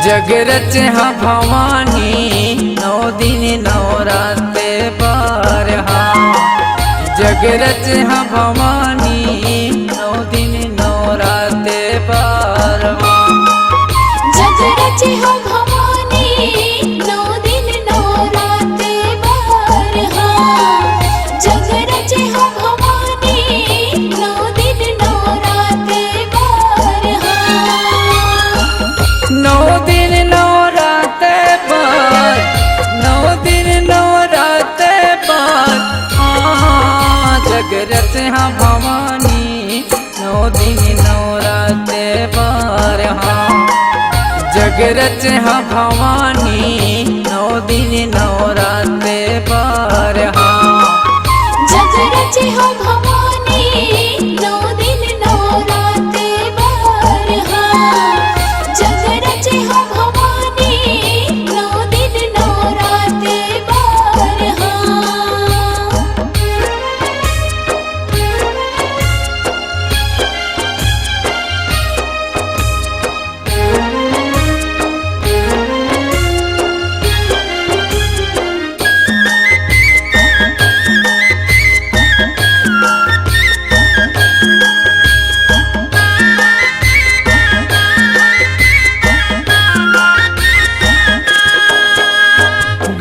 जग रच हाँ भवानी नौ दिन नवराते बार हाँ। जग रच हाँ भवानी नौ दिन नवराते बार हाँ। जग रच हाँ भवानी नौ दिन नवराते बार हाँ। जग रच हाँ भवानी नौ दिन नवराते बार हाँ। नौ दिन नवराते बार, नौ दिन नवराते बार हाँ। जग रच हाँ भवानी नौ दिन नवराते बार हाँ। जग रच हाँ भवानी नौ दिन नवराते बार हाँ। जग रच हाँ भवानी नौ दिन नवराते बार हाँ। जग रच हाँ भवानी नौ दिन नवराते बार हाँ।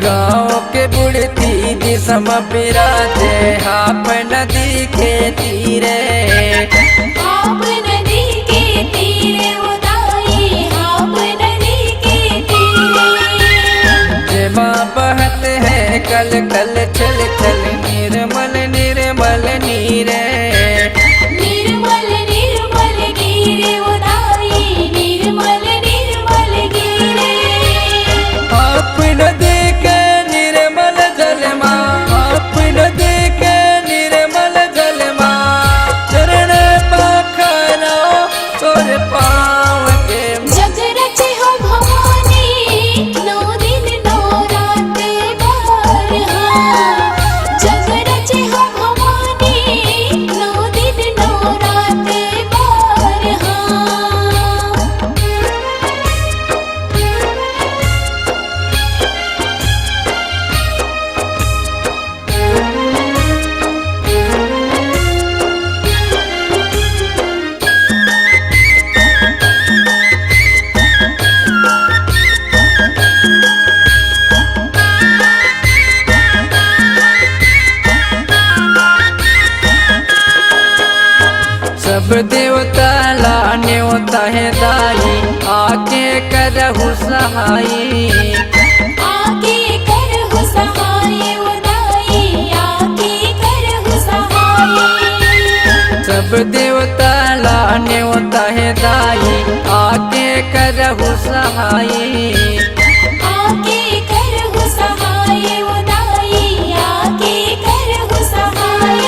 गाँव के बुढ़ती दिसम बिराजे हाप नदी के तीरे। आप नदी के तीरे उदाई आप नदी के तीरे। जेमा बहत है कल कल चल चल निर्मल निर्मल नीरे। निर्मल निर्मल गिरे उदाई निर्मल निर्मल गिरे। आप नदी के निर्मल जलमा, आप नदी के निर्मल जलमा चरण पखरा तोर पाँव के। जग रच हो भवानी नौ दिन नवराते बार हाँ। जग रच हो भवानी नौ दिन नवराते बार हाँ। सब देवता लाने होता है दाई आके करहु सहाई। आके करहु सहाय उदाई आके करहु सहाय। सब देवता लाने होता है दाई आके करहु सहाई। आके करहु सहाय उदाई आके करहु सहाय।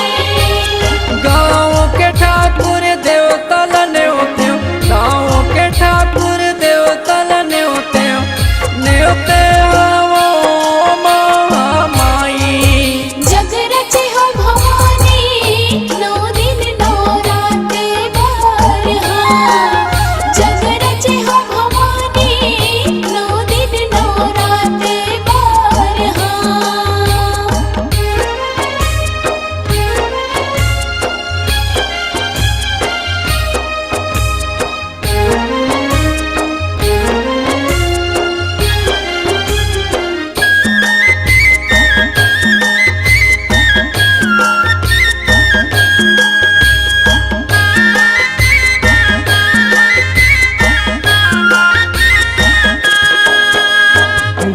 गाँव के ठाकुर देवता लने होते हो, गाँव के ठाकुर देवता लने होते हो, नेवते हो माई। जग रच हो भवानी नौ दिन नवराते बार हाँ। जग रच हो भवानी नौ दिन नवराते बार हाँ।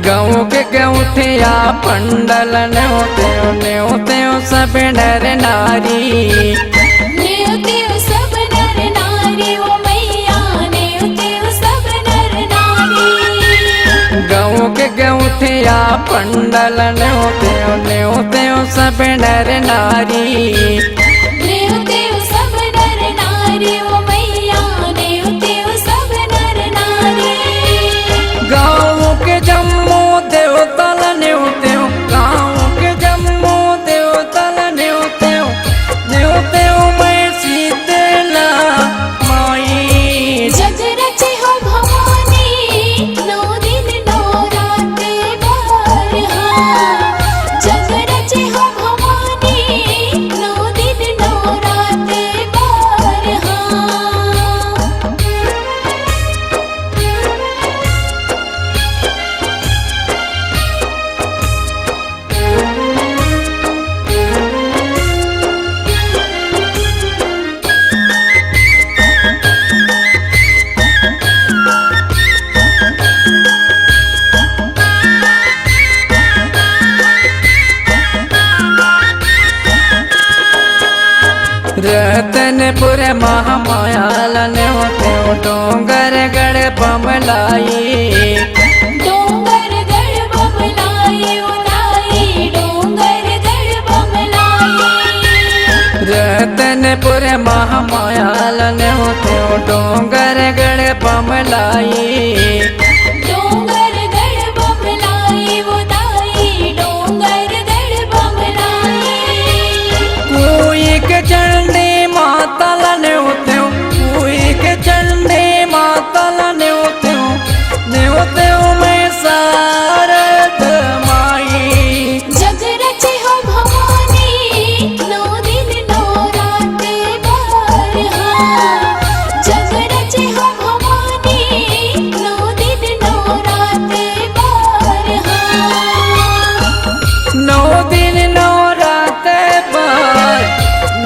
गाँव के गौठिया पंडल ने होते हो सब नर नारी। नेवते हो सब नर नारी ओ मैया नेवते हो सब नर नारी। गाँव के गौठिया पंडल ने होते हो सब नर नारी। नेवते हो सब नर नारी ओ मैया नेवते हो सब नर नारी। गाँव के जम्मू देवता लने होते हो, गाँव के जम्मू देवता लने होते हो मैं शीतला माई। जग रच हो भवानी नौ रतनपुर महामायाल ने होते डोंगर गढ़ बमलाई डोंगर गढ़ बमलाई उलाई डोंगर गढ़ बमलाई रतनपुर महामायाल ने होते डोंगर गढ़ बमलाई डोंगर गढ़ बमलाई उलाई डोंगर गढ़ बमलाई कोई के चंडी माता ने होते कोई के चंडी माता ने होते मैं सारद माई जग रचे हो भवानी नौ दिन नौ रात बार जग रचे हो भवानी नौ दिन नौ रात बार 9 दिन 9 रात बाद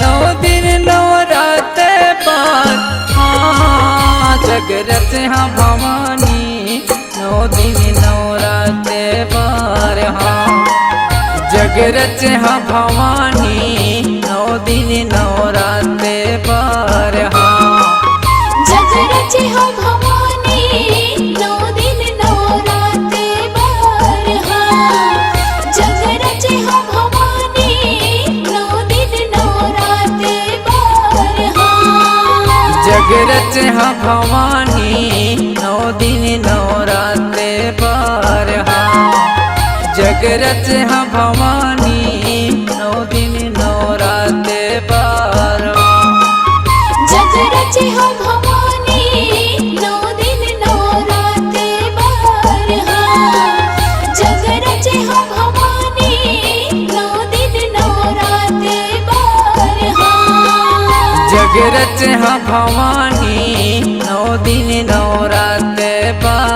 9 दिन 9 रात बाद हाँ जगरत हाँ भवानी 9 दिन 9 रात बार हाँ जगरत हाँ भवानी 9 दिन 9 रात बार हाँ जग रचे हो भवानी नौ दिन नौ रात बार जग रचे हो भवानी नौ दिन नौ रात बार जगरत हाँ भवानी 9 दिन 9 रात बार हाँ जगरत हाँ भवानी 9 दिन 9 रात बार जग रचे हो भवानी नौ दिन नौ रात बार जग रचे हो भवानी नौ दिन नौ रात बार जगरत हाँ भवानी 9 दिन 9 रात बार